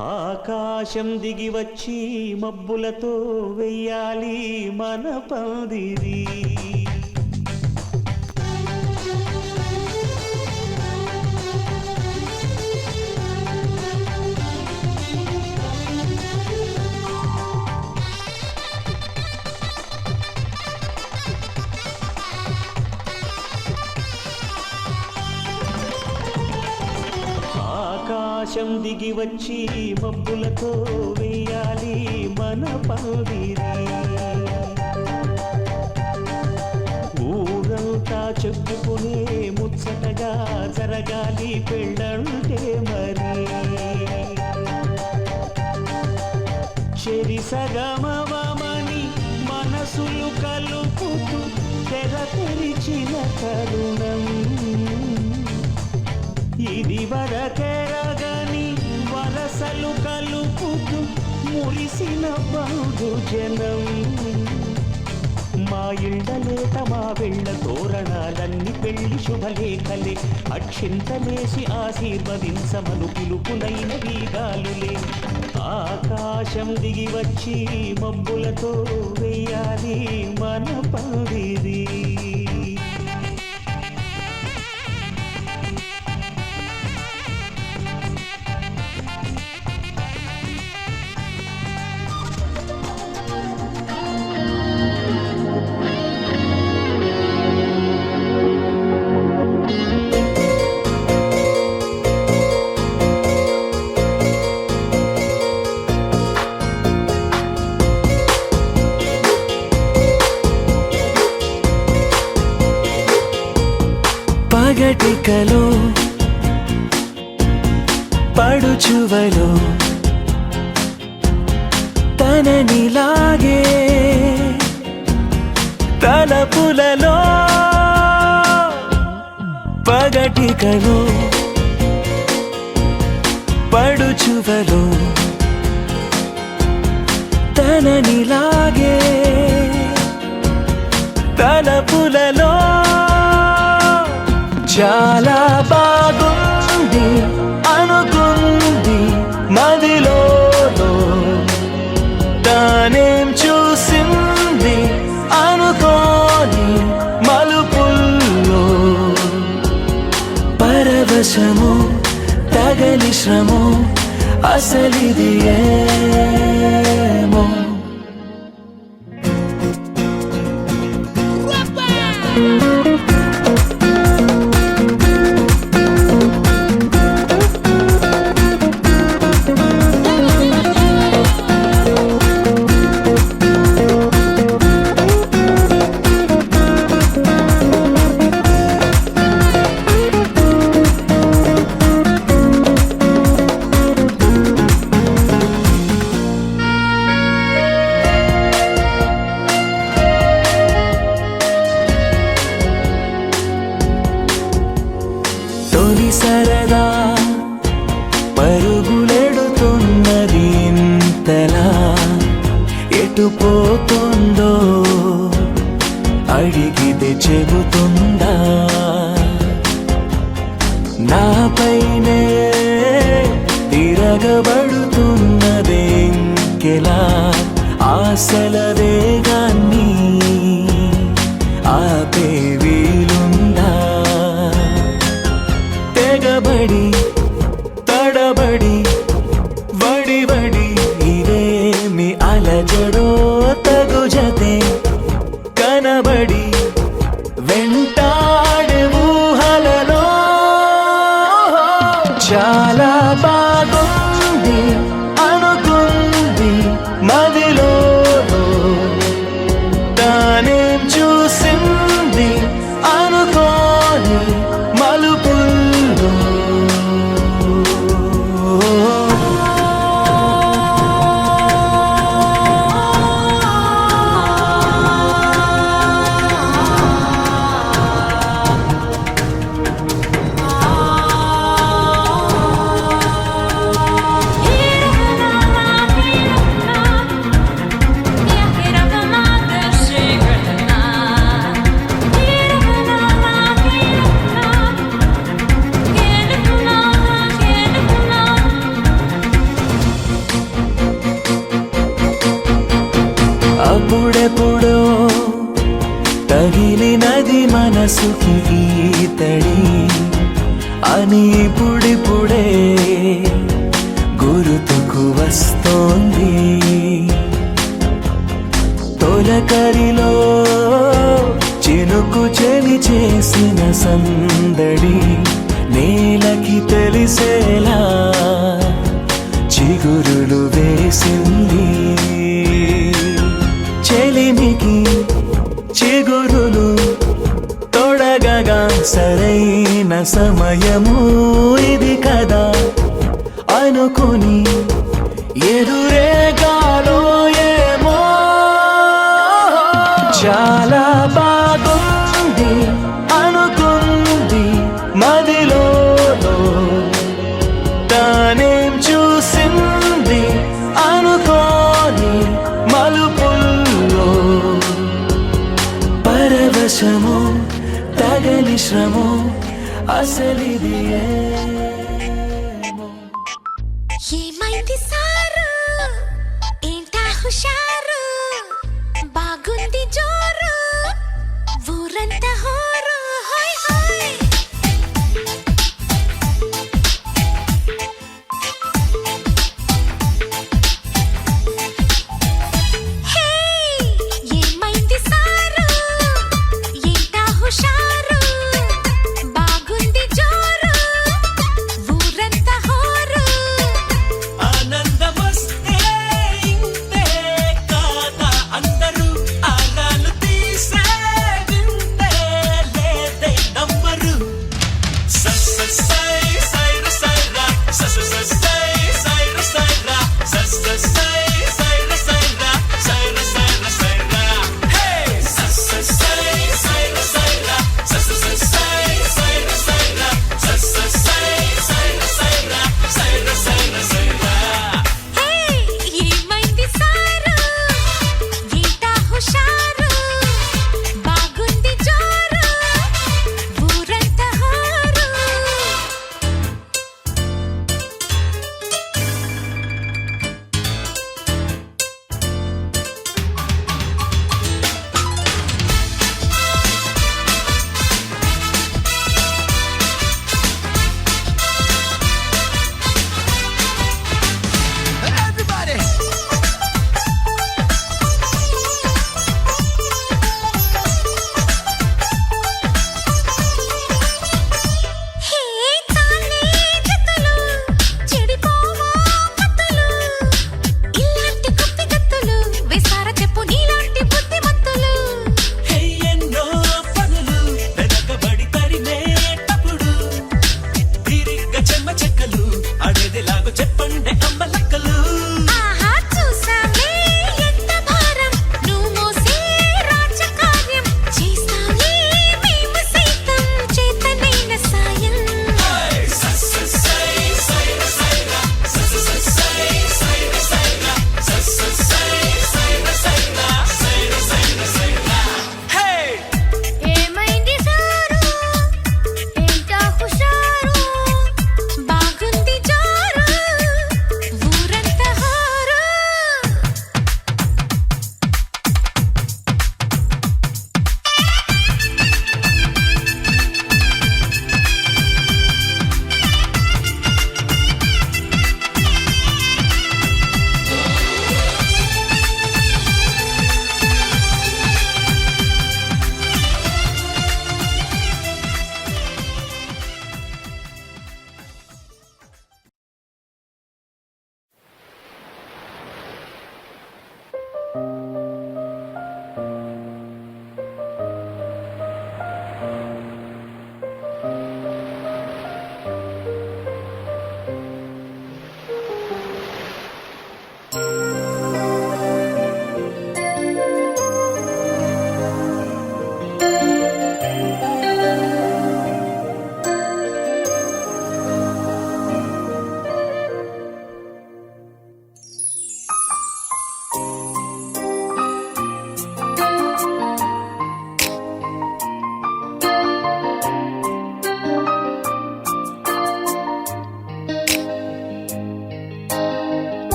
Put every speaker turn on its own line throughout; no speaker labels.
ఆకాశం దిగి వచ్చి మబ్బులతో వెయ్యాలి మన పందిరి. ఆకాశం దిగి వచ్చి మబ్బులతో వేయాలి మన పందిరి. ఊరంతా చెప్పుకునే ముచ్చటగా జరగాలి పెళ్ళంటే మరి. చెరి సగమవమని మనసులు కలుపుతూ తెర తెరిచిన తరుణం ఇది వరకెరగని వరసలు కలుపుతూ మురిసిన బహుడు జనం. మా ఇళ్ళలేత మా వెళ్ళ తోరణాలన్నీ పెళ్లి శుభలేఖలే. అక్షింతలేసి ఆశీర్వదించమను పిలుపునైన వీగాలులే. ఆకాశం దిగి వచ్చి మబ్బులతో వేయాలి మన పందిరి.
పగటికలో పడుచువలో తననిలాగే తలపులలో. పగటికలో పడుచువలో తననిలాగే తలపులలో. చాలా బాగుంది అనుకుంది మదిలో, తానేం చూసింది అనుకోని మలుపుల్లో. పరవశము తగలి శ్రమో అసలిది ఏమో. సరదా పరుగులెడుతున్నది ఇంతలా, ఎటు పోతుందో అడిగితే చెబుతుందా. నాపైనే తిరగబడుతున్నదే ఇంకెలా, ఆశల వేగాన్ని ఆపే వీలుందా. తెగబడి తడబడి వడి వడి ఇదేమి అలజడో తగు జతే కనబడి వెంటాడే ఊహలలో. చాలా బాగుంది అనుకుంది మదిలో, తానేం చూసింది అనుకోని మలుపుల్లో. అప్పుడెప్పుడో తగిలినది మనసుకి ఈతడి అని ఇప్పుడిప్పుడే గుర్తుకు వస్తోంది. తొలకరిలో చినుకు చెలి చేసిన సందడి నేలకి తెలిసేలా చిగురులు వేసింది. చెలిమికి చిగురులు తొడగగా సరైన సమయము ఇది కదా అనుకుని ఎదురేగాలో ఏమో చాలా బాగుంది అనుకుంది మదిలో తానేం చూసింది అనుకోని మలుపుల్లో పరవశమో తగని శ్రమో అసలిది ఏమో.
ఏమైంది సారు ఏంటా హుషారు బాగుంది జోరు ఊరంతా హోరు హోయ్ హోయ్ హే ఏమైంది సారు ఏంటా హుషారు బాగుంది జోరు ఊరంతా హోరు
ఆనందమస్తే ఇంతే కాదా అందరూ ఆరాలు తీసే వింతే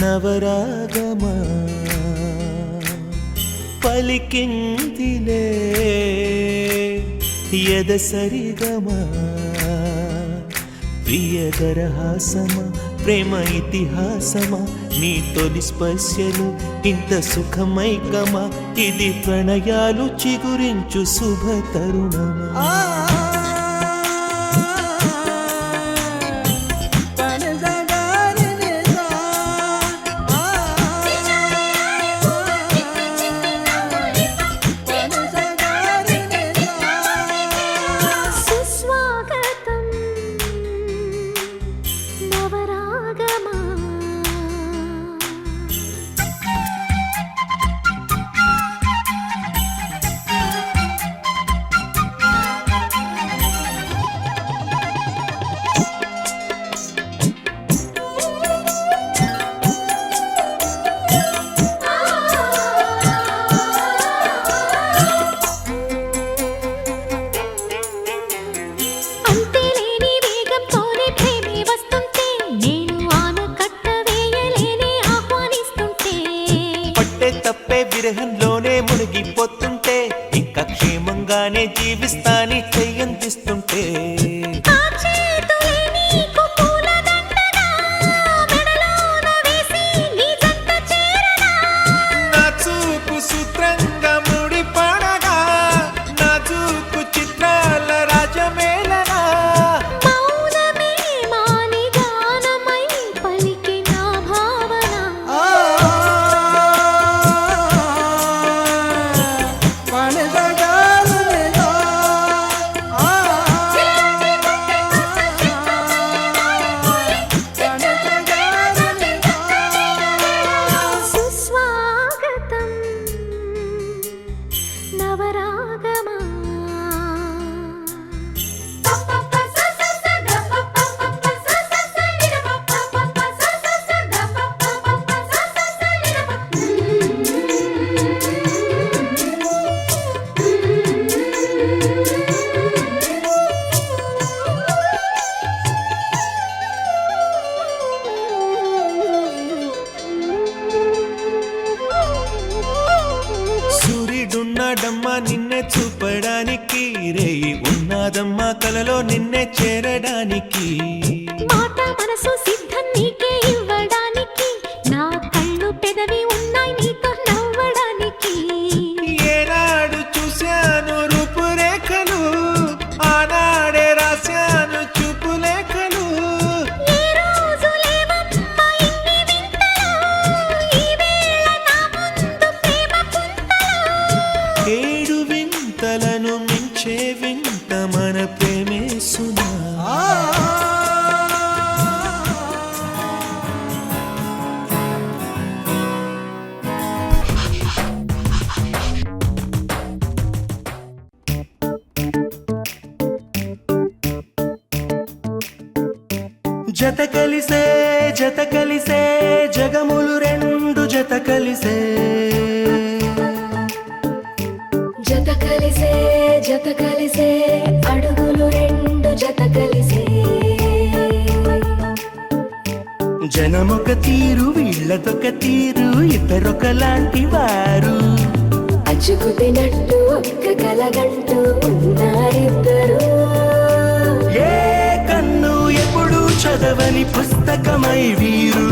నవరాగమా పలికిందిలే ఎదసరిగమా ప్రియదరహాసమా ప్రేమ ఇతిహాసమా నీ తొలి స్పర్శలు ఇంత సుఖమైకమా ఇది ప్రణయాలు చిగురించు శుభ తరుణమా
సుస్వాగతం నవరాగమా అంతేలేని వేగంతోనే ప్రేమే వస్తుంటే నేను ఆనకట్ట వేయలేనే ఆహ్వానిస్తుంటే
పట్టే తప్పే విరహంలోనే మునిగిపోతుంటే ఇంకా క్షేమంగానే జీవిస్తాని చెయ్యందిస్తుంటే
ఆ చేతులే నీకు పూలదండగా మెడలోన వేసి నీ జంట చేరనా
నా చూపు సూత్రంగా ముడిపడగా నా చూపు చిత్రాల రాజమేళనా
మౌనమే మాని గానమై పలికిన భావన సుస్వాగతం నవరాగమా
సూర్యుడున్నాడమ్మా నిన్నే చూపడానికి రేయి ఉన్నాదమ్మా కలలో నిన్నే చేరడానికి
మాట మనసు సిద్ధం నీకే ఇవ్వడానికి నా కళ్ళు పెదవి ఉన్నాయి నీతో నవ్వడానికి
ఏనాడు చూశాను రూపురేఖలు ఆనాడే రాశాను చూపులేఖలు
ఏ రోజు లేవమ్మా ఇన్ని వింతలు ఈ వేళ నా ముందు ప్రేమ పుంతలు
ఏడు వింతలను మించే వింత మన ప్రేమే సునా జత కలిసే జగములు రెండు జత కలిసే
జత కలిసే అడుగులు రెండు జత కలిసే
జనమొక తీరు వీళ్ళదొక తీరు ఇద్దరొకలాంటి వారు
అచ్చుకు తినట్టు ఒక్క కలగంటూ ఉన్నారిద్దరు
ఏ కన్ను ఎప్పుడు చదవని పుస్తకమై వీరు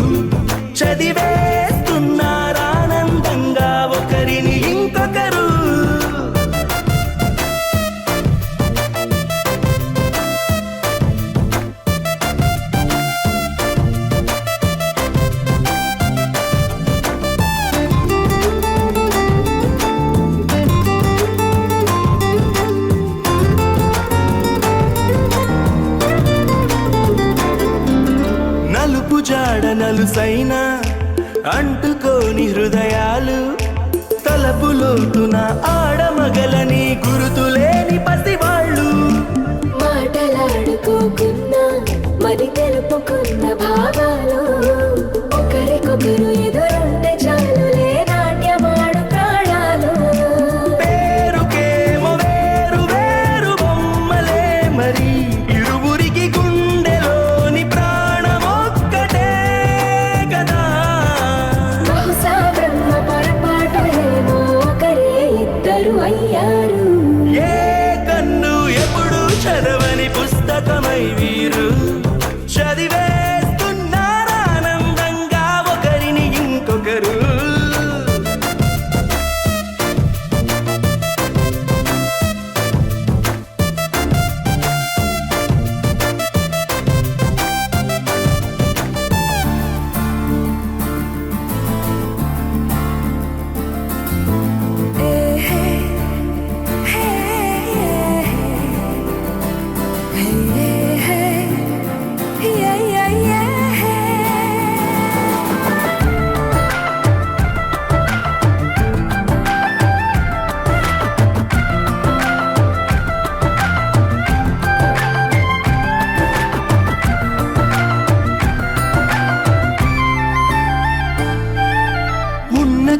చదివేస్తున్నారానందంగా ఒకరిని ఇంకొకరు నలుపు జాడ నలుసైన అంటుకోని హృదయాలు తలపులోతున ఆడమగలని గురుతులేని పసివాళ్ళు
మాటలాడుకోకున్నా మరి తెలుపుకున్న భావాలు ఒకరికొకరు ఎదురుంటే చాలులే నాట్యమాడు ప్రాణాలు
పేరుకేమో వేరు వేరు బొమ్మలే మరి ఇరువురికి గుండెలోని ప్రాణమొక్కటే కదా పుస్తకమై వీరు చదివేస్తున్నారానందంగా ఒకరిని ఇంకొకరు.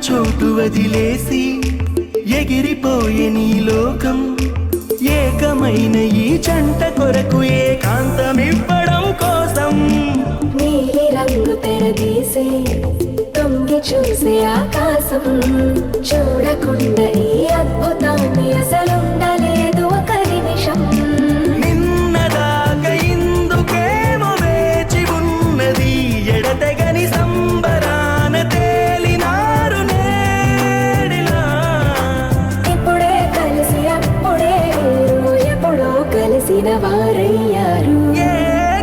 చోటు వదిలేసి ఎగిరిపోయే నీ లోకం ఏకమైన ఈ జంట కొరకు ఏకాంతమివ్వడం కోసం
నీలి రంగు తెరదీసే తొంగి చూసే ఆకాశం చూడకుండా ఈ అద్భుతాన్ని అసలుండలేదు ఒక నిమిషం.
నిన్నదాకా ఇందుకేమో వేచి ఉన్నది ఎడతెగని సంబరాన తేలినారు నేడిలా.
ఇప్పుడే కలిసి అప్పుడే ఎప్పుడో కలిసిన వారయ్యారు.
ఏ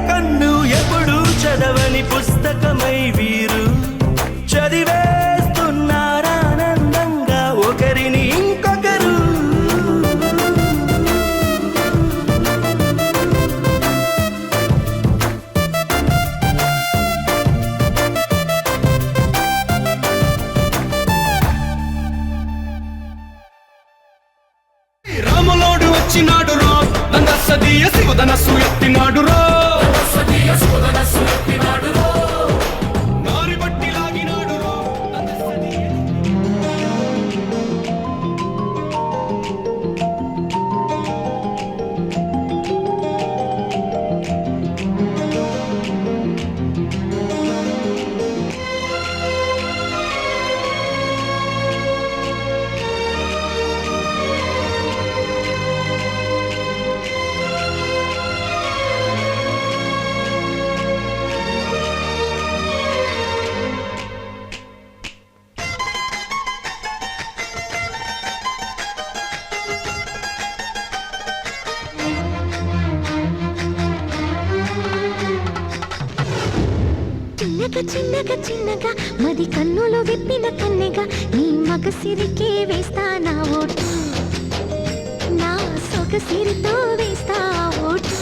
కన్ను ఎప్పుడు చదవని పుస్తకమై వీరు చదివేస్తున్నారానందంగా ఒకరిని ఇంకొకరు.
రాములోడు వచ్చినాడు రో నందసదీయ శివధనస్సు ఎత్తినాడు రో నారి బట్టి లాగినాడు రో
చిన్నగా చిన్నగా చిన్నగా మది కన్నులు విప్పిన కన్నెగా నీ మగసిరికే వేస్తా నా ఓటు, నా సొగసిరితో వేస్తా ఓటు.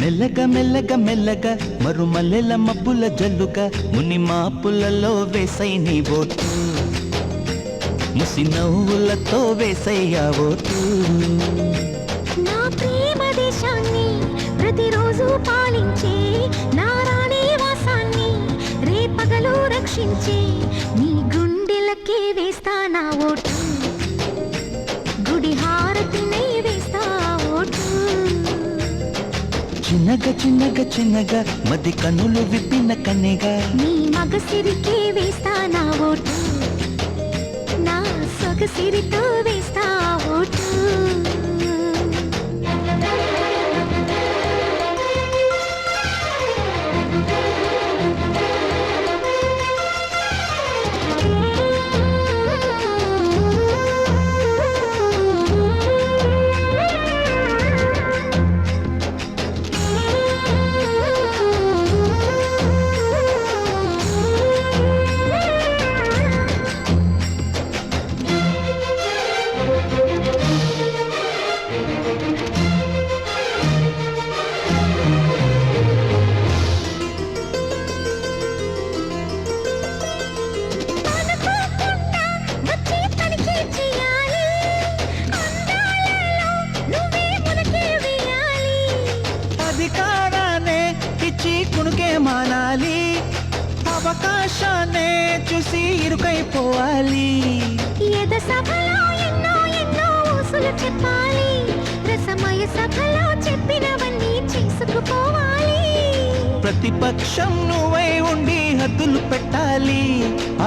మెల్లగా మెల్లగా మెల్లగా మరుమల్లెల మబ్బుల జల్లుగా ముని మాపులలో వేసై నీ ఓటు, ముసి నవ్వులతో వేసయ్యా ఓటు.
నా ప్రేమ దేశాన్ని ప్రతిరోజు పాలించే నా రాణి వాసాన్ని రేపగలు రక్షించే నీ గుండెలకే వేస్తా నా ఓటు, గుడి హారతినై వేస్తా ఓటు.
చిన్నగా చిన్నగా చిన్నగా మది కన్నులు విప్పిన కన్నెగా
నీ మగసిరికే వేస్తా నా ఓటు, నా సొగసిరితో వేస్తా ఓటు.
అధికారాన్నే ఇచ్చి కునుకే మానాలి, అవకాశాన్నే చూసి ఇరుకైపోవాలి.
ఎద సభలో ఎన్నో ఎన్నో ఊసులు చెప్పాలి, రసమయ సభలో చెప్పినవన్నీ చేసుకుపోవాలి.
ప్రతిపక్షం నువ్వై ఉండి హద్దులు పెట్టాలి,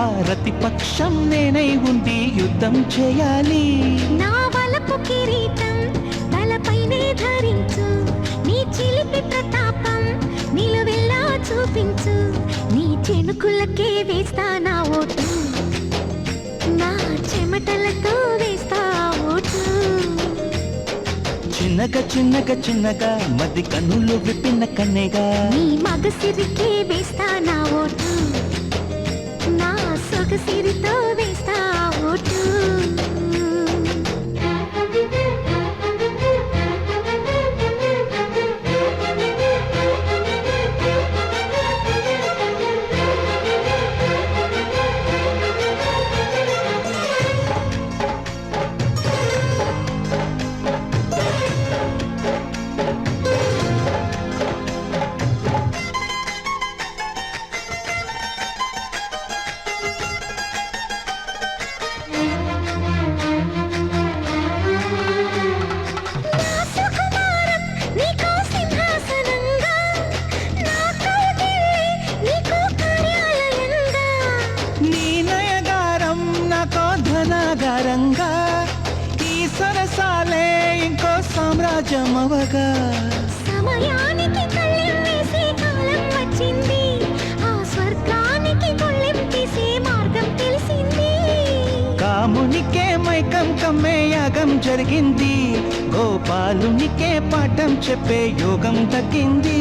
ఆ ప్రతిపక్షం నేనై ఉండి యుద్ధం చేయాలి.
నా వలపు కిరీటం తలపైనే ధరించు, పూలకే వేస్తా నా ఓటు, నా చెమటలతో వేస్తా ఓటు.
చిన్నగా చిన్నగా చిన్నగా మది కన్నులు విప్పిన కన్నెగా
నీ మగసిరికే వేస్తా నా ఓటు, నా సొగసిరితో వేస్తా ఓటు.
నీ నయగారం నాకో ధనాగారంగా ఈ సరసాలే ఇంకో సామ్రాజ్యం అవగా.
సమయానికి కళ్ళెం వేసే కాలం వచ్చింది, ఆ స్వర్గానికి గొళ్ళెం తీసే మార్గం తెలిసింది.
కామునికే మైకం కమ్మే యాగం జరిగింది, గోపాలునికే పాఠం చెప్పే యోగం తగ్గింది.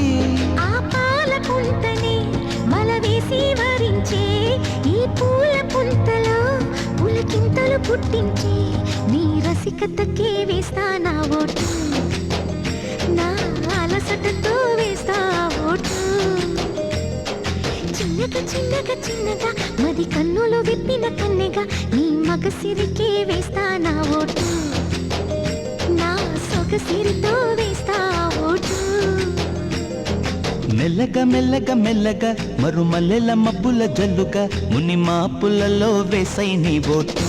ఆ పాల పుంతని మల వేసి వరించే ఈ పూల పుంతలో పులకింతలు పుట్టించే నీ రసికతకే వేస్తా నా ఓటు, నా అలసటతో వేస్తా ఓటు. చిన్నగా చిన్నగా చిన్నగా మది కన్నులు విప్పిన కన్నెగా నీ మగసిరికే వేస్తా నా ఓటు, నా సొగసిరితో వేస్తా ఓటు.
మెల్లగా మెల్లగా మెల్లగా మరుమల్లెల మబ్బుల జల్లుగా ముని మాపులలో వేసై నీ ఓటు,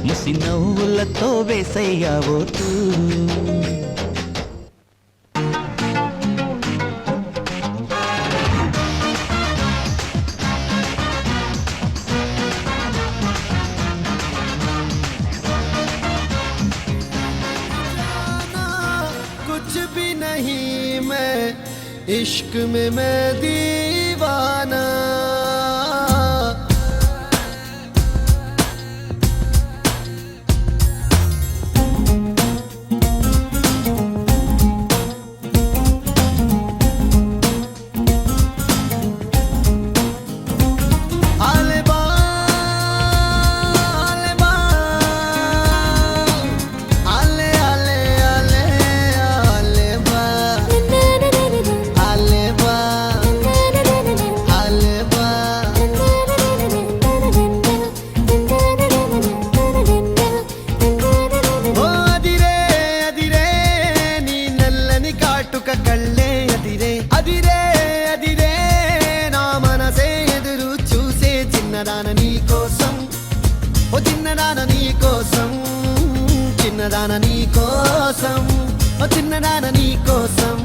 ముసి నవ్వులతో వేసయ్యా ఓటు.
कुछ भी नहीं मैं इश्क में मैं दीवाना. आले बा आले बा आले आले आले आले बा आले बा आले बा. ఓ అదిరే అదిరే నీ నల్లని కాటుక కళ్ళే అదిరే అదిరే అదిరే నా మనసే ఎదురు చూసే చిన్నదాన నీ కోసం, ఓ చిన్నదాన నీ కోసం, చిన్నదాన నీ కోసం, ఓ చిన్నదాన నీ కోసం.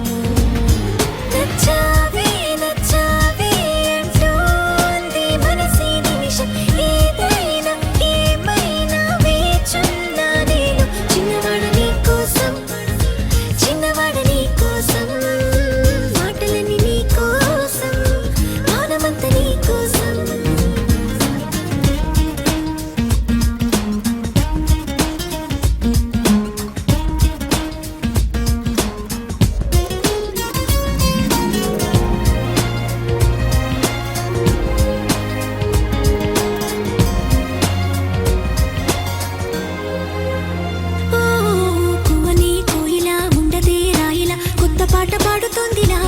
నచ్చావే నచ్చావే అంటోంది మనసే నిమిషం, ఏదైనా ఏమైనా వేచున్నా నేను. చిన్నవాడ నీ కోసం, చిన్నవాడ నీ కోసం, మాటలన్నీ నీ కోసం, మానమంత నీ కోసం. ఓ పువ్వని కోయిలా ఉండదే రాయిలా కొత్త పాట పాడుతోందిలా,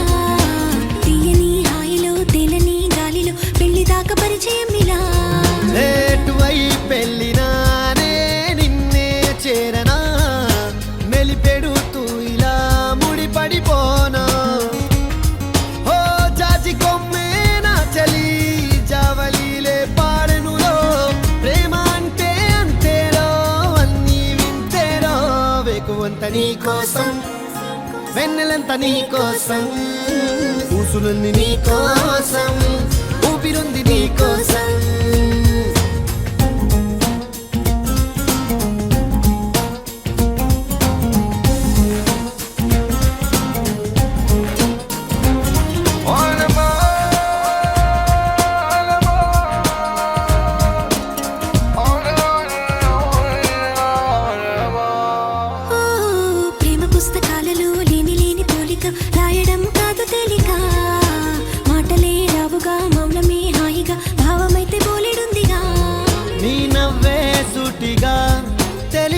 తీయని హాయిలో తేలని గాలిలో పెళ్లి దాకా పరిచయం ఇలా.
లేటువై పెళ్ళినానే నిన్నే చేరనా, మెలిపెడుతూ ఇలా ముడిపడిపోనా. ఓ జాజి కొమ్మే నా చలి జావలిలే పాడెనులో, ప్రేమ అంటే అంతేరో అన్నీ వింతేరో. వేకువంత నీ కోసం, వెన్నెలంత నీ కోసం, ఊసులుంది నీ కోసం, ఊపిరుంది నీ కోసం.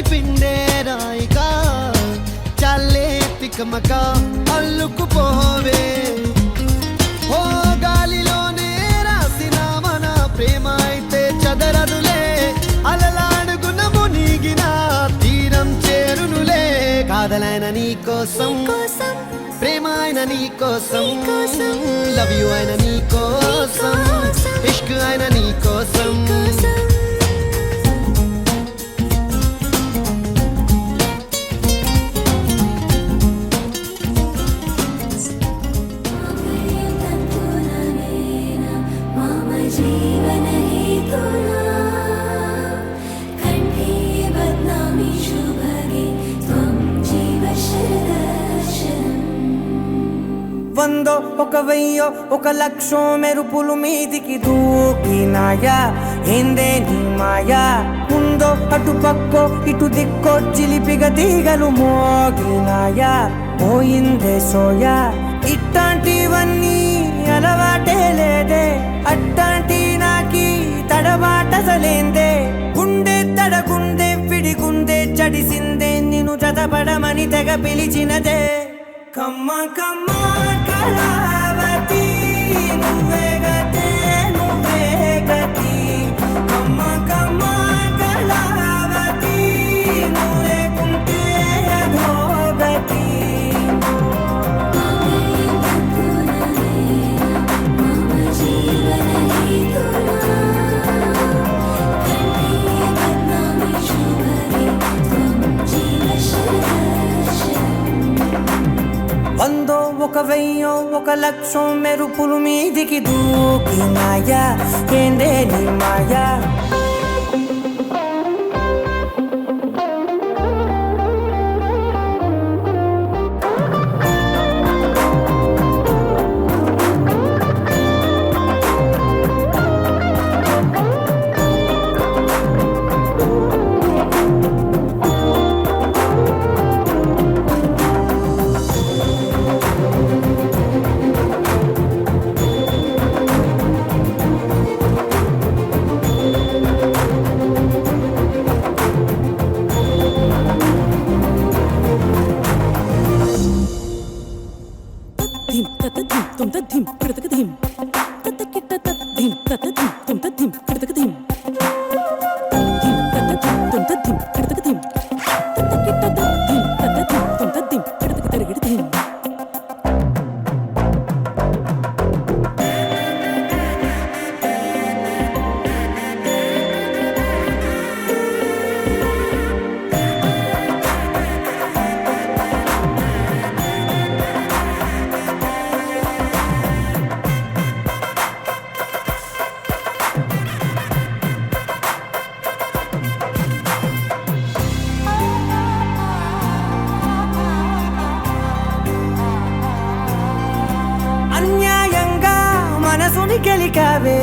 కలిపిండే రాయిగా చల్లే తికమక అల్లుకుపోవే ఓ గాలిలోనే రాసిన మన ప్రేమ అయితే చదరదులే అలలాడుగున మునిగిన తీరం చేరునులే కాదలైన నీ కోసం ప్రేమ అయిన నీ కోసం లవ్ యు అయిన నీ కోసం ఇష్క్ అయిన నీ కోసం
జీవన హేతునా కంఠే బద్నామి శుభగే త్వం జీవ శరదర్శనం
వందో ఒక వెయ్యో ఒక లక్షో మెరుపులు మీదికి దూకినాయా ఏందే నీ మాయా ముందో అటు పక్కో ఇటు దిక్కో చిలిపిగ తీగలు మోగినాయా పోయిందే సోయా ఇట్లాంటివన్నీ అలవాటే లేదే అట్టాంటి నాకి తడబాటసలేందే గుండె తడగుండే విడిగుండే చడిసిందే నిన్ను జతపడమని తెగ పిలిచినదే కమ్మ కమ్మ కళావతి నువ్వే గతే నువ్వే గతి కమ్మ కమ్మ కళావతి నువ్వు లేకుంటే అధోగతి
జీవన హేతునా కంఠే బద్నామి శుభగే త్వం జీవ శరదర్శనం
వందో ఒక వెయ్యో ఒక లక్షం మెరుపులు మీదికి దూకినాయా ఏందే నీ మాయా
ధిం తత ధిం తుం త ధిం కృతక ధిం తత కిట తత ధిం తత ధిం తుం త ధిం కృతక ధిం ధిం తత ధిం తుం త ధిం కృతక ధిం తత కిట తత ధిం తత ధిం తుం త ధిం కృతక తరగడ ధిం అన్యాయంగా మనసుని గెలికావే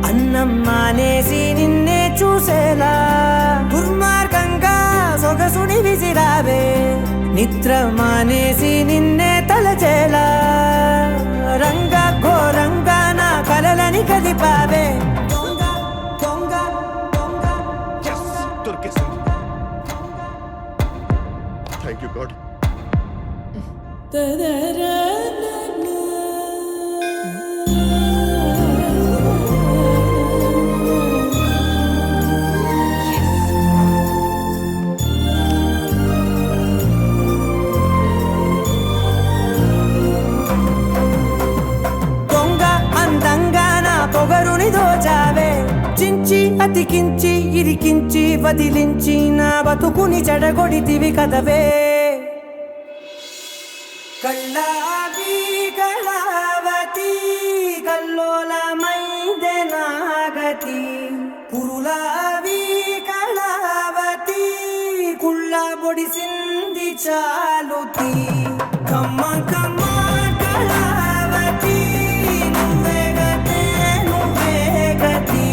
అన్నం మానేసి నిన్నే చూసేలా దుర్మార్గంగా సొగసుని విసిరావే నిద్ర మానేసి నిన్నే తలచేలా రంగ ఘోరంగా నా కలలని కదిపావే దొంగ దొంగ దొంగ
దొరికేసింది థ్యాంక్ యూ గాడ్
దొంగ అందంగా నా పొగరుని దోచావే చించి అతికించి ఇరికించి వదిలించి నా బతుకుని చెడగొడితివి కదవే కళ్ళావి కళావతి కల్లోలమైందే నాగతి కురులావి కళావతి కుళ్ళ బొడిసింది చాలుతి కమ్మ కమ్మ కళావతి నువ్వే గతే నువ్వే గతి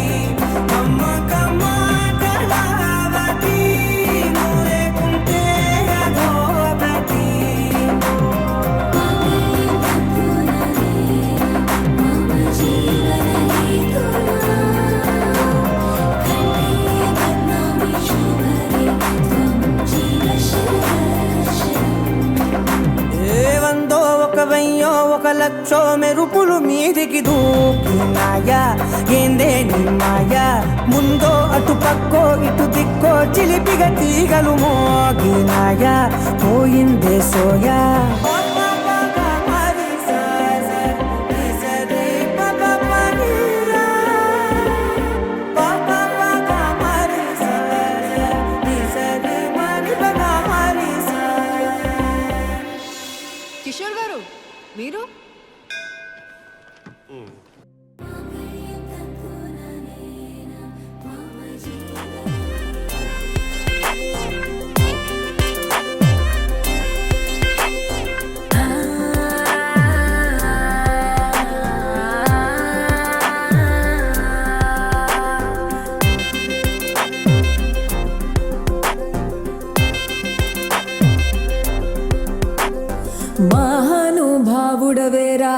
కమ్మ కమ్మ కళావతి నువ్వు లేకుంటే అధోగతి
జీవన హేతునా కంఠే బద్నామి శుభగే త్వం
చూపులు మీదికి దూకినాయా ఏందే నిన్నాయా ముందో అటు పక్కో ఇటు దిక్కో చిలిపిగా తీగలు మోగినాయా పోయిందే సోయా
కిషోర్ గారు మీరు
మహానుభావుడవేరా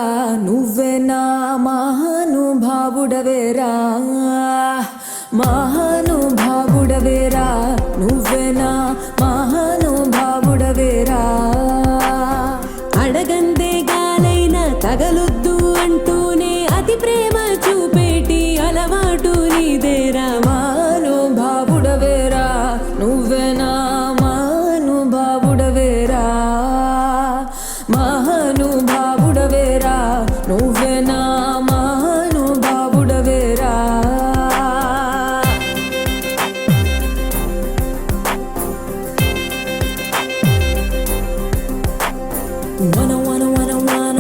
నువ్వే నా మహానుభావుడవేరా మహానుభావుడవేరా నువ్వే నా మహానుభావుడవేరా అడగందే గాలైనా తగలొద్దు అంటూనే అతి ప్రేమ చూపేటి అలవాటు నీదేరా మహానుభావుడవేరా నువ్వే నా మహానుభావుడవేరా మహానుభావుడవేరా నువ్వే నా మహానుభావుడవేరా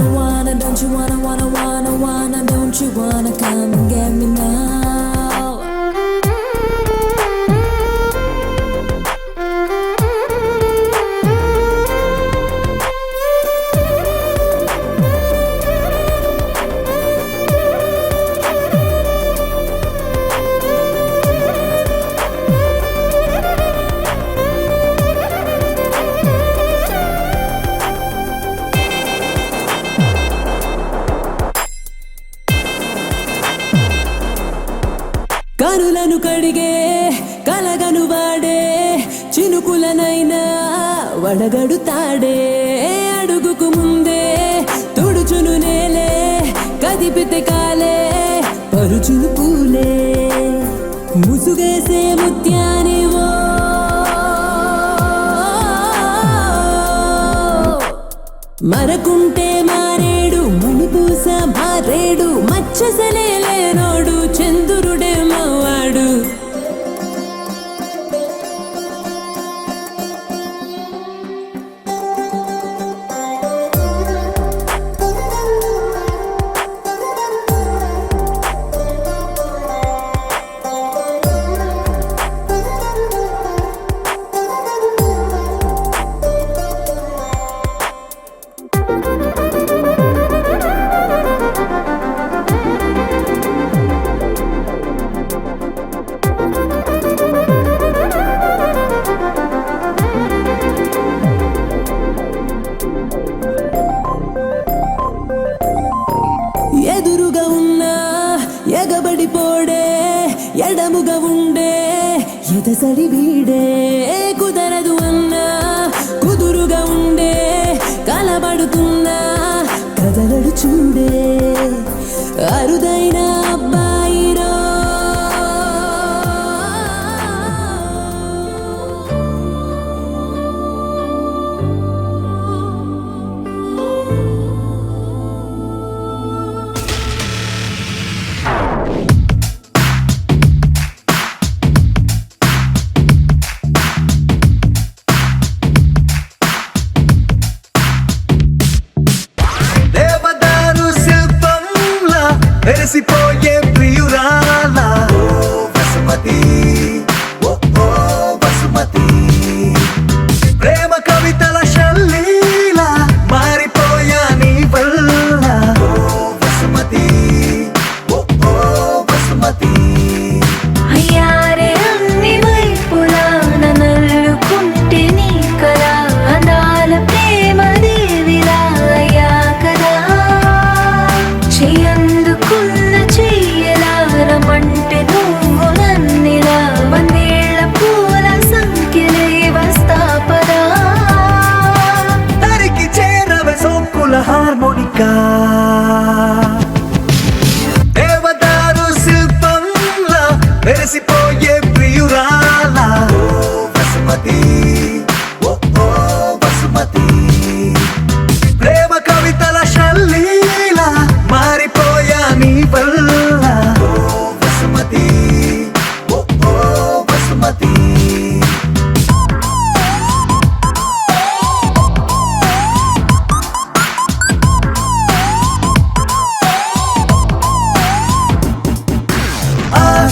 wanna don't you wanna don't you wanna come and get me now కనులను కడిగే కలగను వాడే చినుకులనైనా వడగడుతాడే అడుగుకు ముందే తుడుచును నేలే కదిపితే కాలే పరుచును పూలే ముసుగేసే ముత్యానివో మరకుంటే మారేడు మణిపూస మారేడు మచ్చసలే లేనోడు చంద్రుడే మావాడు ఎదురుగా ఉన్నా ఎగబడిపోడే ఎడముగా ఉండే ఎదసడి వీడే కుదరదు అన్నా కుదురుగా ఉండే కలబడుతున్నా కదలడు చూడే అరుదైన అబ్బాయిరో
దేవదారు శిల్పంలా వెలిసిపోయే ప్రియురాలా ఓ వసుమతి ఓ వసుమతి ప్రేమ కవితల శల్లీలా మారిపోయా నీ వల్ల ఓ వసుమతి ఓ వసుమతి
అయ్యారే అన్ని వైపులా నన్నుకుంటే నీ కళ అందాల ప్రేమ దేవిలా అయ్యా కదా చెయ్యందుకున్న చెయ్యలా రమంటే నువ్వు నన్నిలా వందేళ్ల పూల సంఖ్యలే వస్తా పదా
తరికి చేరవే సోకుల హార్మోనికా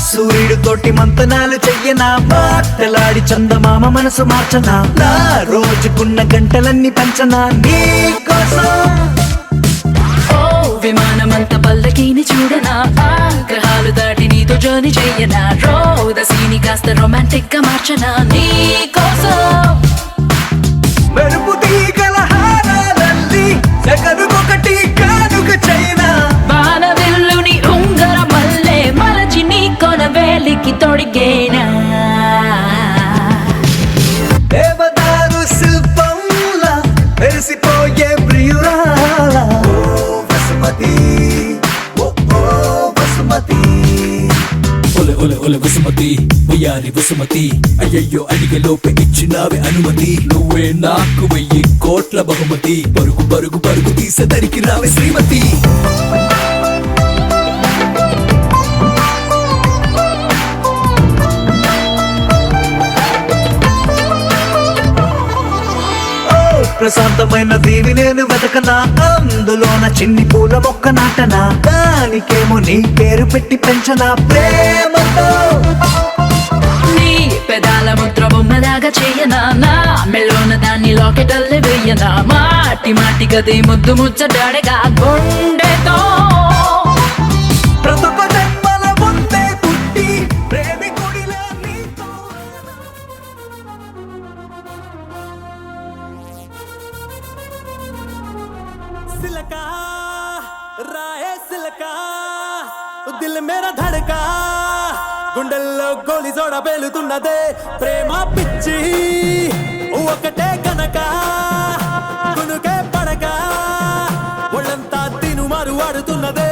సూర్యుడితోటి మంతనాలు చెయ్యనా మాటలాడి చందమామ మనసు మార్చనా నా రోజుకున్న గంటలన్నీ పంచనా నీ కోసం
ఓ విమానమంత పల్లకీని చూడనా గ్రహాలు దాటి నీతో జర్నీ చెయ్యనా రోదసీని కాస్త రొమాంటిక్ గా మార్చనా నీ కోసం
మెరుపు తీగల హారాలల్లి జగనుకొకటి కానుక చైనా
బాణవిల్లుని ఉంగర మల్లె మలచి నీ కొన వేలికి తొడిగేనా
దేవదారు శిల్పంలా మెరిసిపోయే ప్రియురాల ఓ వసుమతి ఓ వసుమతి
ఒలె ఒలె ఒలె వసుమతి వయ్యారి వసుమతి అయ్యయ్యో అడిగే లోపే ఇచ్చినావే అనుమతి నువ్వే నాకు 1000 కోట్ల బహుమతి పరుగు పరుగు పరుగు తీసేదరికి రావే శ్రీమతి
ప్రశాంతమైన దీవి నేను వెతకనా అందులోన చిన్ని పూల మొక్క నాటనా దానికేమో నీ పేరు పెట్టి పెంచనా ప్రేమతో
నీ పెదాల ముద్ర బొమ్మలాగా చేయనా నా మెళ్ళోన దాన్ని లాకెటల్లే వేయనా మాటి మాటి గది ముద్దు ముచ్చడాడగా గుండెతో
ప్రతొక్క జన్మల ముందే పుట్టి ప్రేమికుడిలా నీతో
సిలకా రాయే సిలకా దిల్ మేరా ధడకా గుండెల్లో గోలి జోడ పేలుతున్నదే ప్రేమ పిచ్చి ఒకటే కనుక కునుకే పడక ఒళ్ళంతా తిను మారు ఆడుతున్నదే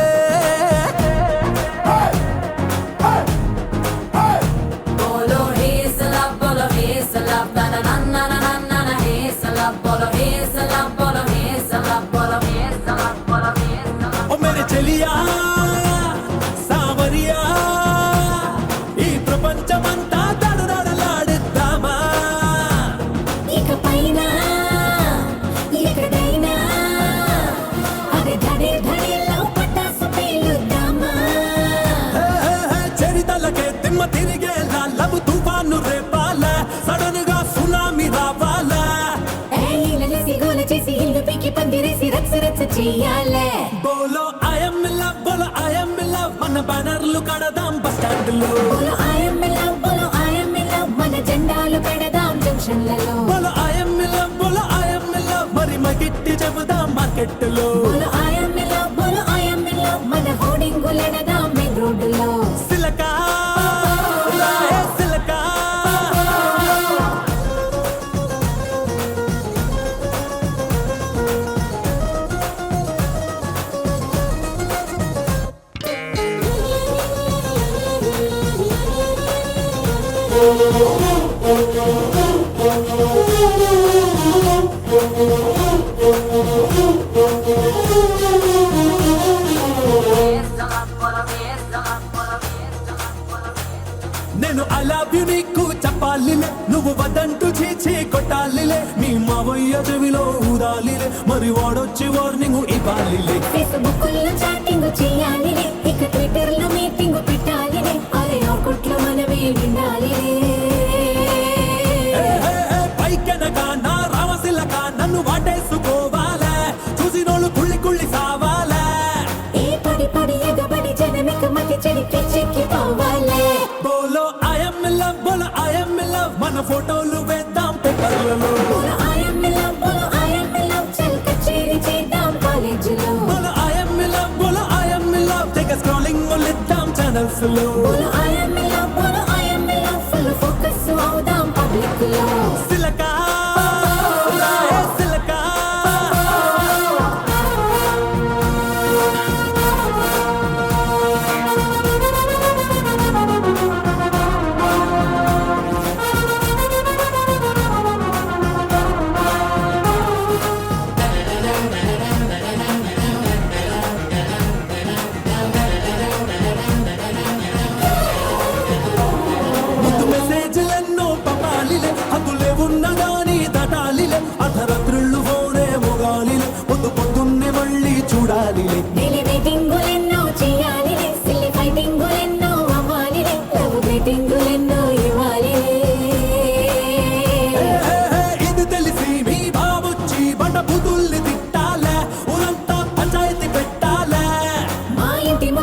Bolo hesala, bolo hesala, na na na na na na na hesala, bolo hesala, bolo hesala, bolo hesala, bolo hesala.
ఓ మేరే చెలియా సావరియా ఈ ప్రపంచమంతా దడదడలాడుద్దామా
ఇకపైన ఎక్కడైనా అదే ధడే ధడేలో పటాసు పేలుద్దామా
చరితలకే తిమ్మ తిరిగేలా లబు తుఫాను రేపాలా సడన్ గా సునామీ రావాలా
ఏలలేసి గోల చేసి ఇల్లు పీకి పందిరేసి రచ్చ రచ్చ చెయ్యాలే
బోలో ఐఎమ్ ఇన్ లవ్ బోలో ఐఎమ్ ఇన్ లవ్ మన బ్యానర్లు కడదాం బస్ స్టాండ్ లో
బోలో ఐఎమ్ ఇన్ లవ్ బోలో ఐఎమ్ ఇన్ లవ్ మన జెండాలు పెడదాం జంక్షన్లలో
బోలో ఐఎమ్ ఇన్ లవ్ బోలో ఐఎమ్ ఇన్ లవ్ మరి మగిట్టి చెబుదాం మార్కెట్ లో
బోలో ఐఎమ్ ఇన్ లవ్ బోలో ఐఎమ్ ఇన్ లవ్ మన హోర్డింగులెడదాం మెయిన్ రోడ్డులో
సిలకా రాయే సిలకా నేను ఐ లవ్ యు నీకు చెప్పాలిలే నువ్వు వదంటూ చీచి కొట్టాలిలే మీ మావయ్య చెవిలో ఊదాలిలే మరి వాడొచ్చి వార్నింగ్ ఇవ్వాలిలే
ఫేస్బుక్లో చాటింగ్ చేయాలిలే ఇక ట్విట్టర్లో మీటింగ్ పెట్టాలిలే అరే ఆకుట్లో మనమే వినాలిలే
పైకెనగా నా రామశిలక నన్ను వాటేసుకోవాలే చూసినోళ్ళు కుళ్ళి కుళ్ళి సావాలే
ఏ పడి పడి ఎగబడి జనమిక మతి చెడి పిచ్చెక్కిపోవాలే
బోలో ఐఎమ్ ఇన్ లవ్ బోలో ఐఎమ్ ఇన్ లవ్ మన ఫోటోలు వేద్దాం పేపర్లలో
బోలో ఐఎమ్ ఇన్ లవ్ బోలో ఐఎమ్ ఇన్ లవ్ చల్ కచేరీ చేద్దాం కాలేజీలో
బోలో ఐఎమ్ ఇన్ లవ్ బోలో ఐఎమ్ ఇన్ లవ్ తెగ స్క్రోలింగ్ మొదలెద్దాం ఛానల్స్ లో
బోలో ఐఎమ్ ఇన్ లవ్ బోలో I'm in love full focus అవుదాం పబ్లిక్ లో
సిలకా రాయే సిలకా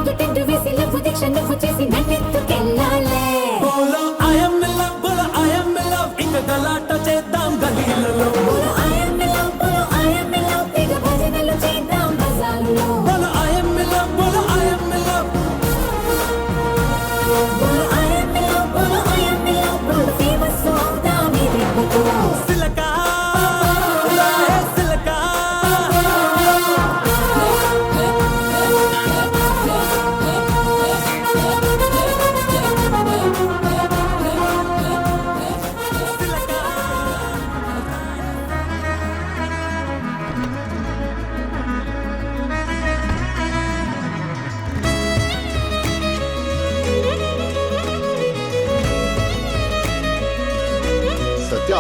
నాకు టెంటు వేసి లవ్వు దీక్ష నువ్వు చేసి నన్నెత్తుకెళ్ళాలే
బోలో ఐఎమ్ ఇన్ లవ్ బోలో ఐఎమ్ ఇన్ లవ్ ఇంక గలాట చేద్దాం గలీలలో
బోలో ఐఎమ్ ఇన్ లవ్ బోలో ఐఎమ్ ఇన్ లవ్ తెగ భజనలు చేద్దాం బజారులో
బోలో ఐఎమ్ ఇన్ లవ్ బోలో ఐఎమ్ ఇన్ లవ్
బోలో ఐఎమ్ ఇన్ లవ్ బోలో ఐఎమ్ ఇన్ లవ్ బోలో ఫేమస్ అవుదాం ఈ దెబ్బతో
సిలకా సిలకా
సత్య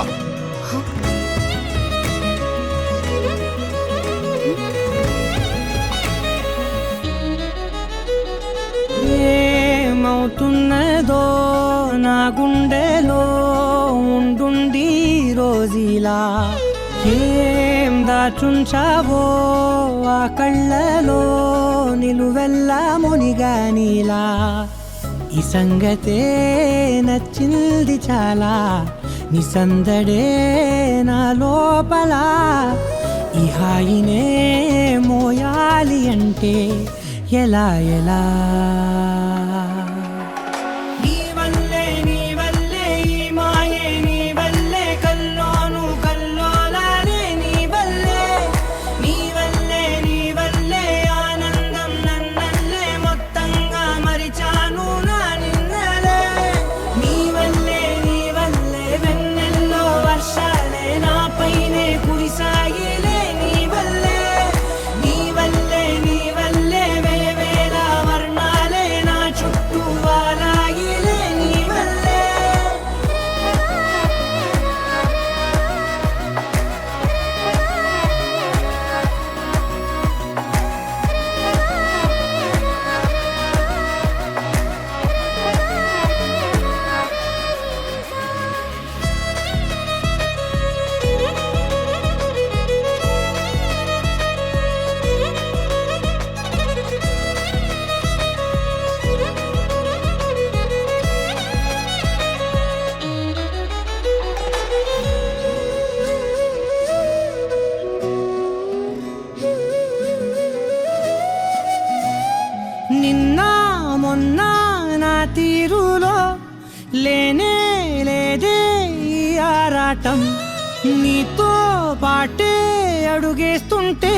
ఏమవుతున్నదో నా గుండెలో ఉండుండి రోజీలా ఏం దాచుంచావో ఆ కళ్ళలో నిలువెల్లా మునిగానిలా ఈ సంగతే నచ్చింది చాలా నీ సందడే నా లోపల ఈ హాయినే మోయాలి అంటే ఎలా ఎలా నీ వల్లే ఈ మాయే నీ వల్లే కల్లోను కల్లోలానే నీ వల్లే ఆనందం నన్నల్లే మొత్తంగా మరిచాను నా నిన్నలే నీ వల్లే వెన్నెల్లో వర్షాలే నాపైనే కురిసాయిలే నీ వల్లే వేవేల వర్ణాలే నా చుట్టూ వాలాయిలే నీ వల్లే నిన్న మొన్న నా తీరులో లేనే లేదే ఈ ఆరాటం నీతో పాటే అడుగేస్తుంటే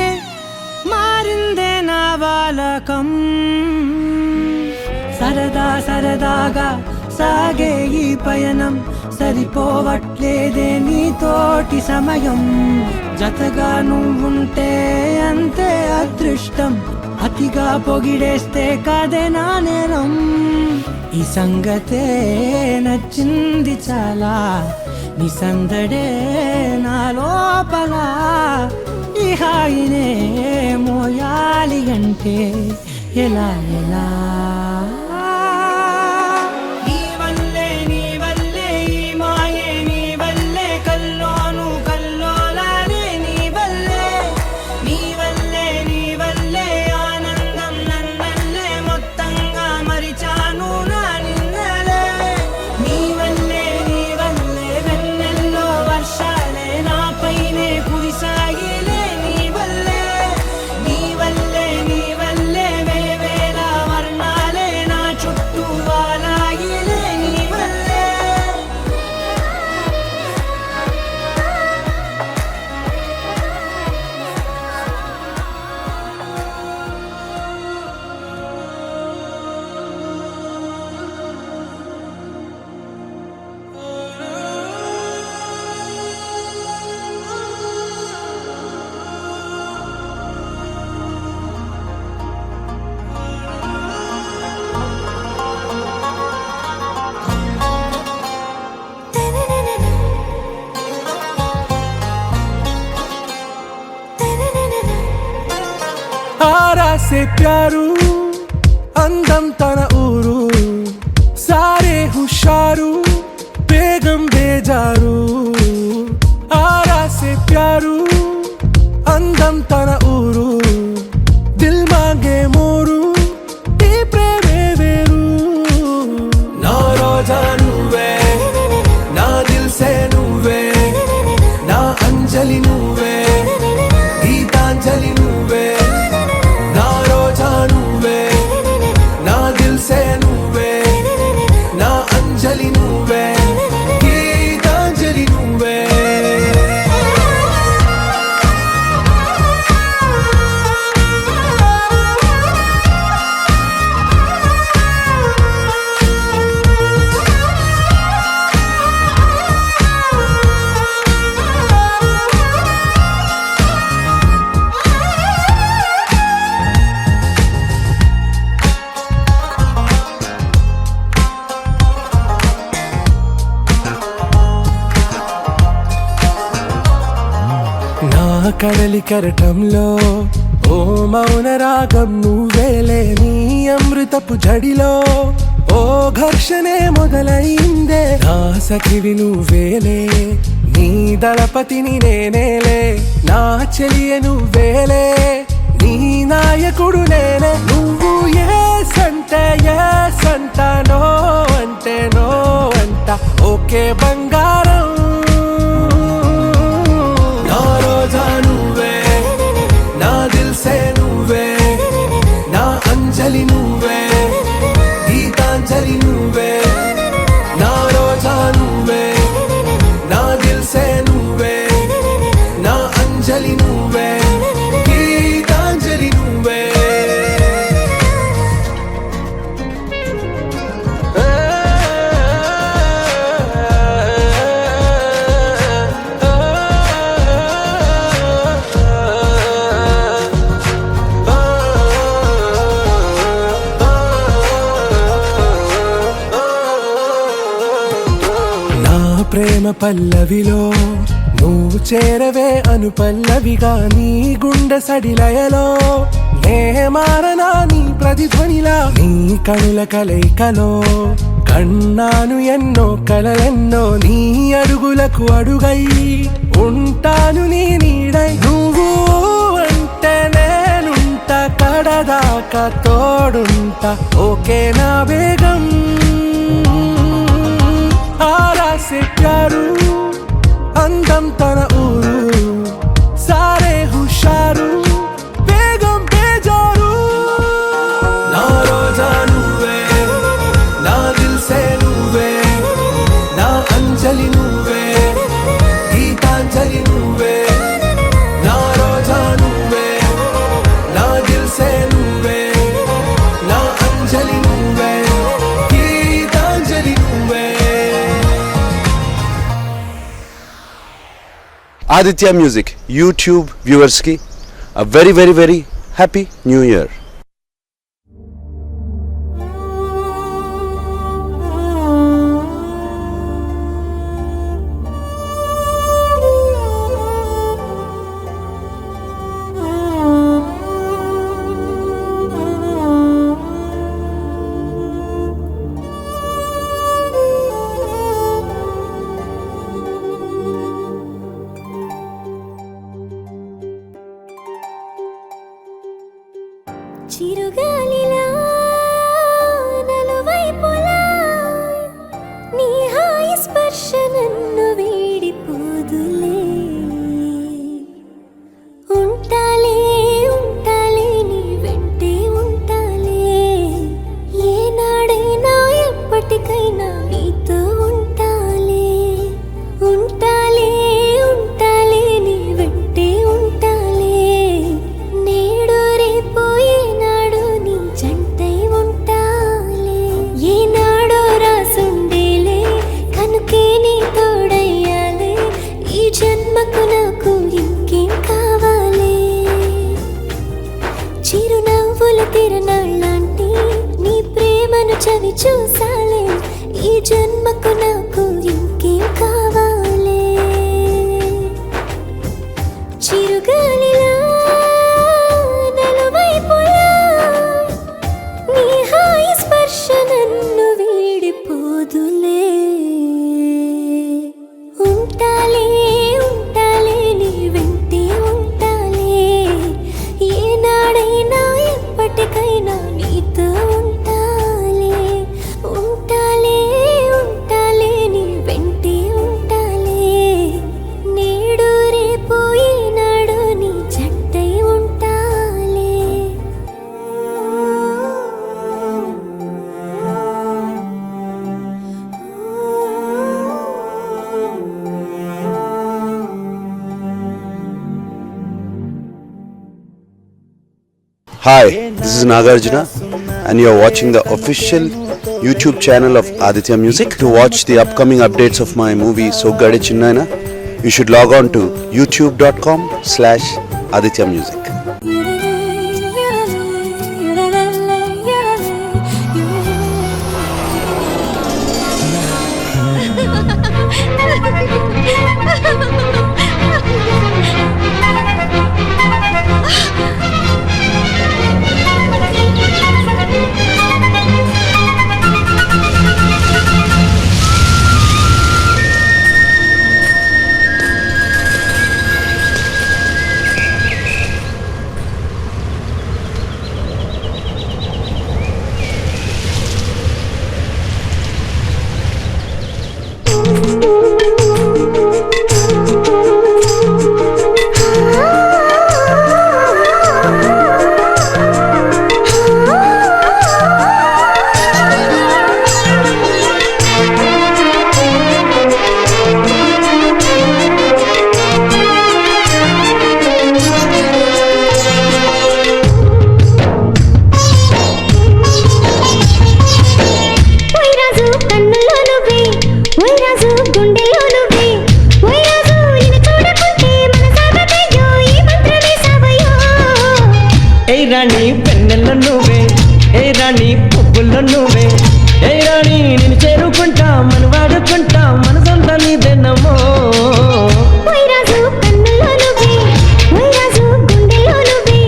మారిందే నా బాలకం సరదాగా సాగే ఈ పయనం సరిపోవట్లేదే నీతోటి సమయం జతగా నువ్వుంటే అంతే అదృష్టం అతిగా పొగిడేస్తే కాదే నా నేరం ఈ సంగతే నచ్చింది చాలా నీ సందడే నా లోపల ఈ హాయినే మోయాలి అంటే ఎలా ఎలా నీ వల్లే ఈ మాయే నీ వల్లే కల్లోను కల్లోలానే నీ వల్లే ఆనందం నన్నల్లే మొత్తంగా మరిచాను నా నిన్నలే నీ వల్లే వెన్నెల్లో వర్షాలే నాపైనే కురిసాయిలే నీ వల్లే వేవేల వర్ణాలే నా చుట్టూ వాలాయిలే నీ వల్లే
आरा से प्यारू అందం తన ఊరు సారే హుషారు బేగం బేజారు ఆరా సే ప్యారు అందం తన ఊరు దిల్ మాంగే మోరు ఈ కడలి కెరటంలో ఓ మౌన రాగం నువ్వేలే, నీ అమృతపు జడిలో ఓ ఘర్షణే మొదలైందే, నా సఖివి నువ్వేలే, నీ దళపతిని నేనేలే, నా చెలియ నువ్వేలే, నీ నాయకుడు నేనే, నువ్వు ఏ సంట నో అంటే నో అంట, ఓకే బంగారం, నా రోజా నువ్వే, నా దిల్సే నువ్వే, నా అంజలి నువ్వే, గీతాంజలి నువ్వే, నా రోజా నువ్వే, నా దిల్సే నువ్వే, నా అంజలి నువ్వే, గీతాంజలి నువ్వే. ప్రేమ పల్లవిలో నువ్వు చేరవే అను పల్లవిగా, నీ గుండె సడిలయలో నే మారనా నీ ప్రతిధ్వనిలా, నీ కనుల కలయికలో కన్నాను ఎన్నో కలలెన్నో, నీ అడుగులకు అడుగై ఉంటాను నీ నీడై, నువ్వు అంటే నేనుంట కడదాకా తోడుంటా, ఓకే నా బేగం, ఆరా से प्यारू అందం తన ఊరు, సారే హుషారు బేగం బేజారు, నా రోజా నువ్వే, నా దిల్సే నువ్వే, నా అంజలి నువ్వే, గీతాంజలి నువ్వే, నా రోజా నువ్వే, నా దిల్సే నువ్వే, నా అంజలి నువ్వే, గీతాంజలి నువ్వే.
Aditya Music YouTube viewers ki a very happy new year.
చిరుగాలిలా నలువైపులా నీ హాయి స్పర్శ నన్ను వీడిపోదులే, ఉంటాలే ఉంటాలే నీ వెంటే ఉంటాలే, ఏనాడైనా ఎప్పటికైనా నీతో ఉంటాలే, ఉంటాలే ఉంటాలే నీ వెంటే ఉంటాలే, నేడు రేపు ఏనాడు నీ జంటై ఉంటాలే, ఏనాడో రాసుండేలే కనుకే నీ తోడయ్యాలే, ఈ జన్మకు నాకు ఇంకేం కావాలే, చిరునవ్వుల తిరణాళ్ళంటి నీ ప్రేమను చవి చూసాలే, ఈ జన్మకు నాకు ఇంకేం కావాలే, చిరుగాలిలా నలువైపులా నీ హాయి స్పర్శ నన్ను వీడిపోదులే, ఉంటాలే ఉంటాలే నీ వెంటే ఉంటాలే, ఏనాడైనా ఎప్పటికైనా నీతో ఉంటాలే, ఉంటాలే ఉంటాలే నీ వెంటే ఉంటాలే, నేడు రేపు ఏనాడు నీ జంటై ఉంటాలే.
Hi, this is Nagarjuna and you are watching the official YouTube channel of Aditya Music. To watch the upcoming updates of my movie Soggade Chinnayana, you should log on to youtube.com/Aditya Music.
పువ్వుల్లో నువ్వే ఏ రాణి నేను చేరుకుంటా మన వాడుకుంటా మనసంతా నీదెన్నమ్మో
వైరాజు కన్నుల్లో నువ్వే వైరాజు గుండెల్లో నువ్వే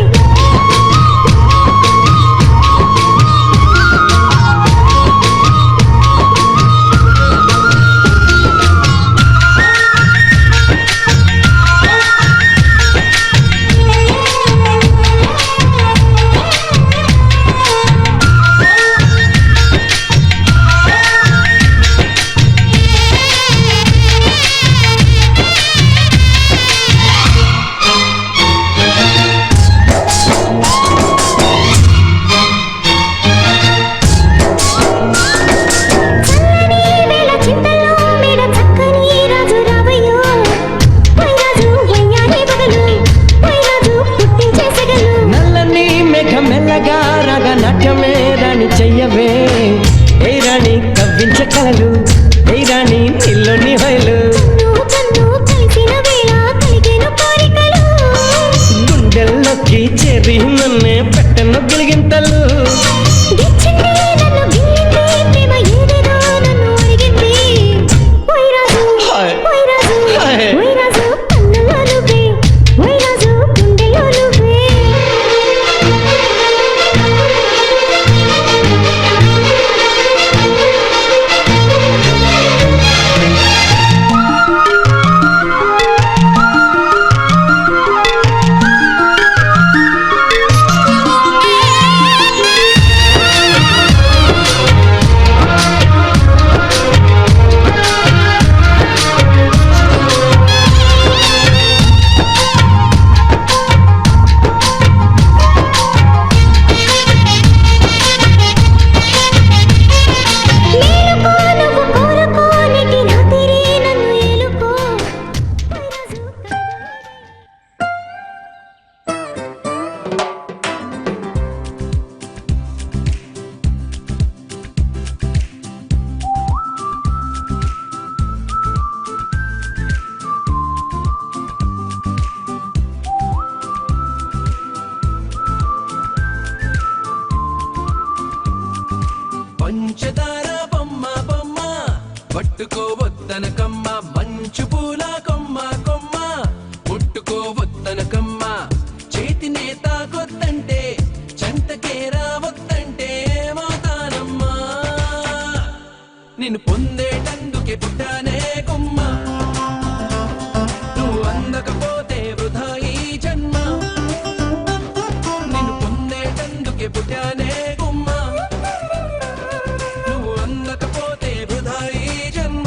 చెయ్యవే ఏ రాణి కవ్వించ కలలు ఏ రాణి నిల్లుని హైలు గుండెల్లోకి చెరి నన్నే పెట్టను గిలిగింతలు
పంచదార బొమ్మ బొమ్మ పట్టుకోవద్దనకమ్మ మంచు పూల కొమ్మ కొమ్మ ముట్టుకోవద్దనకమ్మ చేతినే తాకొద్దంటే చంటకే రావద్దంటే ఏమవుతానమ్మా నిన్ను పొందేటందుకే పుట్టానే కొమ్మ నువ్వు అందకపోతే వృధా ఈ జన్మ నిన్ను పొందేటందుకే పుట్టానే కొమ్మ అందకపోతే వృధా ఈ జన్మ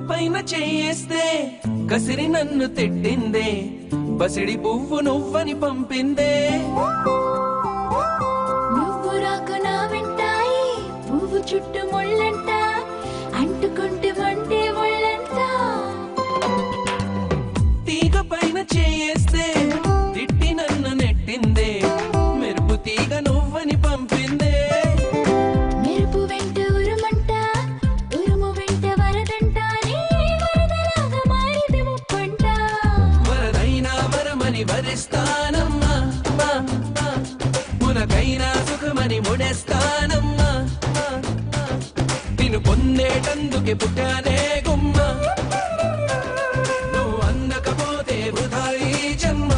పైన చేయేస్తే కసిరి నన్ను తిట్టిందే బసిడి పువ్వు నువ్వని పంపిందే
నువ్వు రాకు నా వెంటాయి పువ్వు చుట్టూ ముళ్ళంట అంటుకుంటే మంటే ముళ్ళంట
తీగ పైన చేయేస్తే తిట్టి నన్ను నెట్టిందే మెరుపు తీగ నువ్వని పంపిందే
మెరుపు వెంట ఉరుమంట ఉరుము వెంట వరదంట వరదలాగా మారితే ముప్పంట
వరదైనా వరమని వరిస్తానమ్మా మునకైనా సుఖమని ముడేస్తానమ్మా నిన్ను పొందేటందుకే పుట్టానే గుమ్మ నువ్వు అందకపోతే వృధా ఈ జన్మ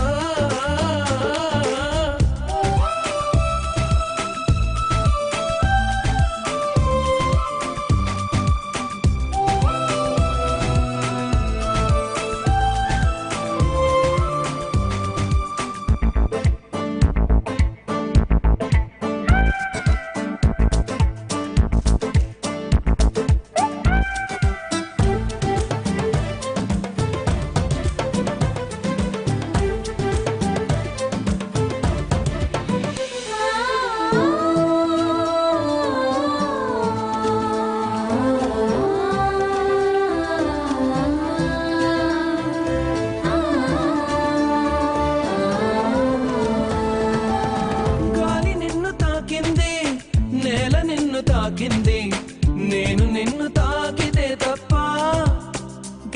నేను నిన్ను తాకితే తప్ప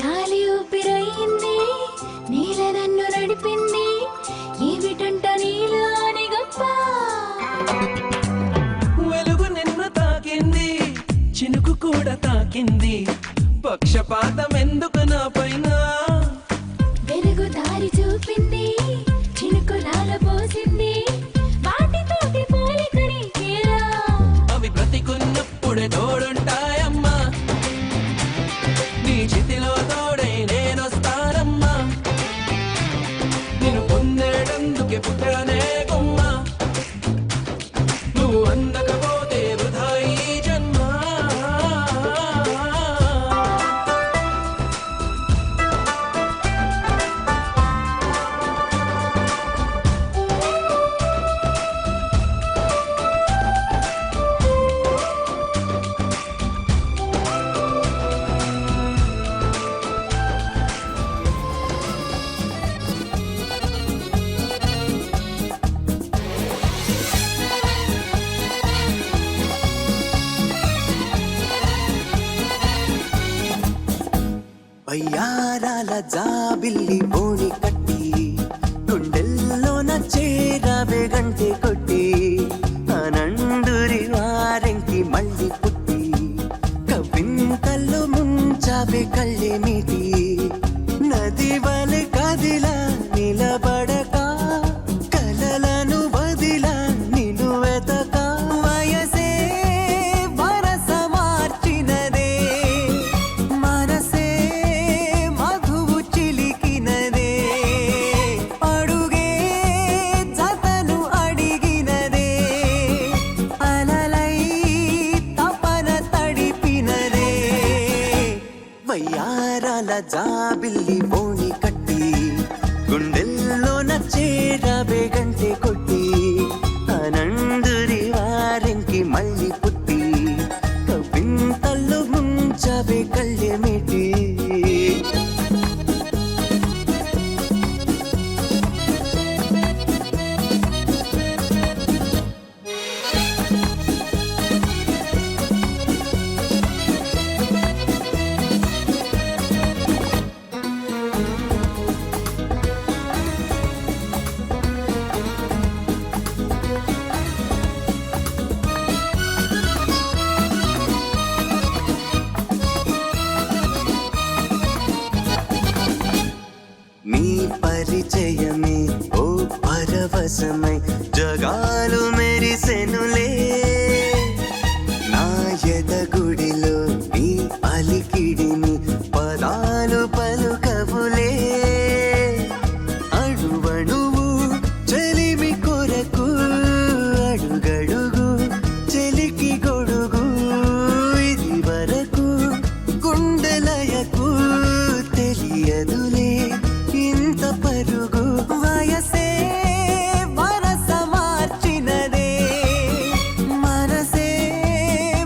గాలి ఊపిరయింది నీల నన్ను నడిపింది ఏమిటంట నీలాని గొప్ప
వెలుగు నిన్ను తాకింది చినుకు కూడా తాకింది పక్షపాతం ఎందుకు నా పైన
వెలుగు దారి చూపింది చినుకులాల పోసింది వాటితోటి పోలికని కేరా
అవి బ్రతికున్నప్పుడే తోడుంటాయమ్మా నీ చితిలో తోడై నేనొస్తానమ్మా నిన్ను పొందేటందుకే పుట్టానే కొమ్మా నువ్వు అందకపోతే వృధా ఈ జన్మ
వయ్యారాల జాబిల్లి బోని కట్టి గుండెల్లోన చేరావే గంటె కొట్టి ఆనందురి వారెంకి మళ్ళీ పుట్టి కవింతల్లో ముంచావే కళ్ళే మీటి నది వలె కదిలా నిలబడక కలలను వదిలా నిన్ను వెతక వయసే వరస మార్చినదే మనసే మధువు చిలికినదే అడుగే జతను అడిగినదే అలలై తపన తడిపినదే వయ్యారాల జాబిల్లి బోని కట్టి గుండెల్లోన చేరావే గంటె కొట్టి ఆనందురి వారెంకి మళ్ళీ పుట్టి కవింతల్లో ముంచావే కళ్ళె మీటి నీ పరిచయమే ఓ పరవశమై జగాలు మెరిసెనులే నా ఎదగుడిలో నీ అలికిడిని పదాలు పలుకవులే అడువడువు చెలిమి కొరకు అడుగడుగు చెలికి గొడుగు ఇది వరకు గుండెలయకు తెలియదులే ఇంత పరుగు వయసే వరస మార్చినదే మనసే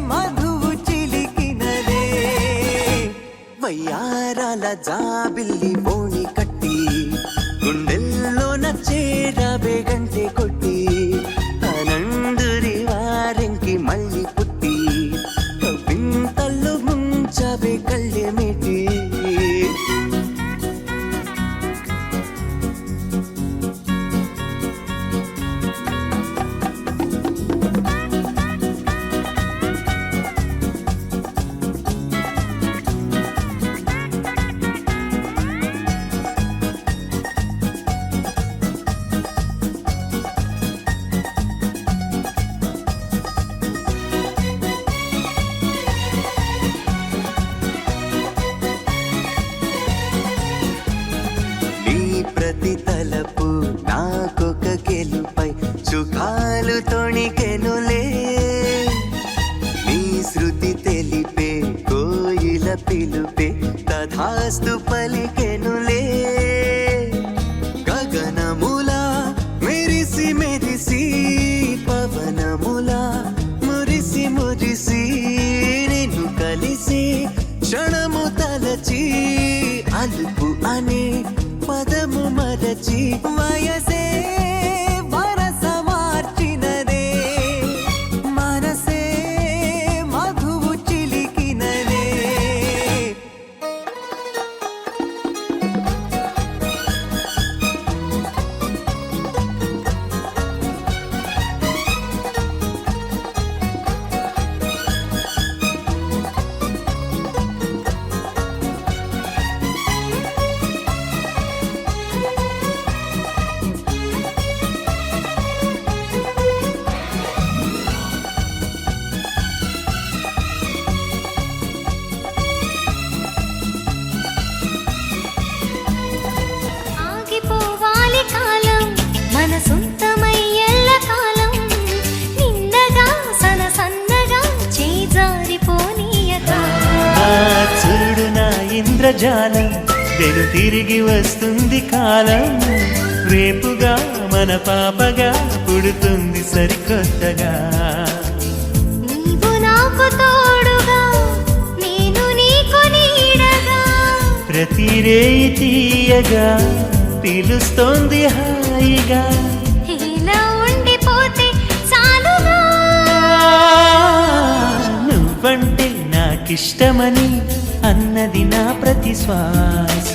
మధువు చిలికినదే వయ్యారాల జాబిల్లి బోని కట్టి గుండెల్లోన చేరావే గంటె కొట్టి ఆనందురి వారెంకి మళ్ళీ పుట్టి కవింతల్లో ముంచావే కళ్ళె మీటి నీ ప్రతి తలపు నాకొక గెలుపై సుఖాలు తొణికెనులే నీ శృతి తెలిపే కోయిల పిలుపే తథాస్తు పలికెనులే గగనములా మెరిసి మెరిసి పవనములా మురిసి మురిసి నిన్ను కలిసి క్షణము తలచి అలుపు అనే పదము మరచి వయసే వరస మార్చినదే మనసే మధువు చిలి
ఇంద్రజాలం వెను తిరిగి వస్తుంది కాలం రేపుగా మన పాపగా పుడుతుంది సరికొత్తగా
నీవు నాకు తోడుగా నేను నీకు నీడగా
ప్రతి రేయి తీయగా పిలుస్తోంది హాయిగా
ఇలా ఉండిపోతే చాలుగా
నువ్వంటే నాకిష్టమని అన్నది నా ప్రతి శ్వాస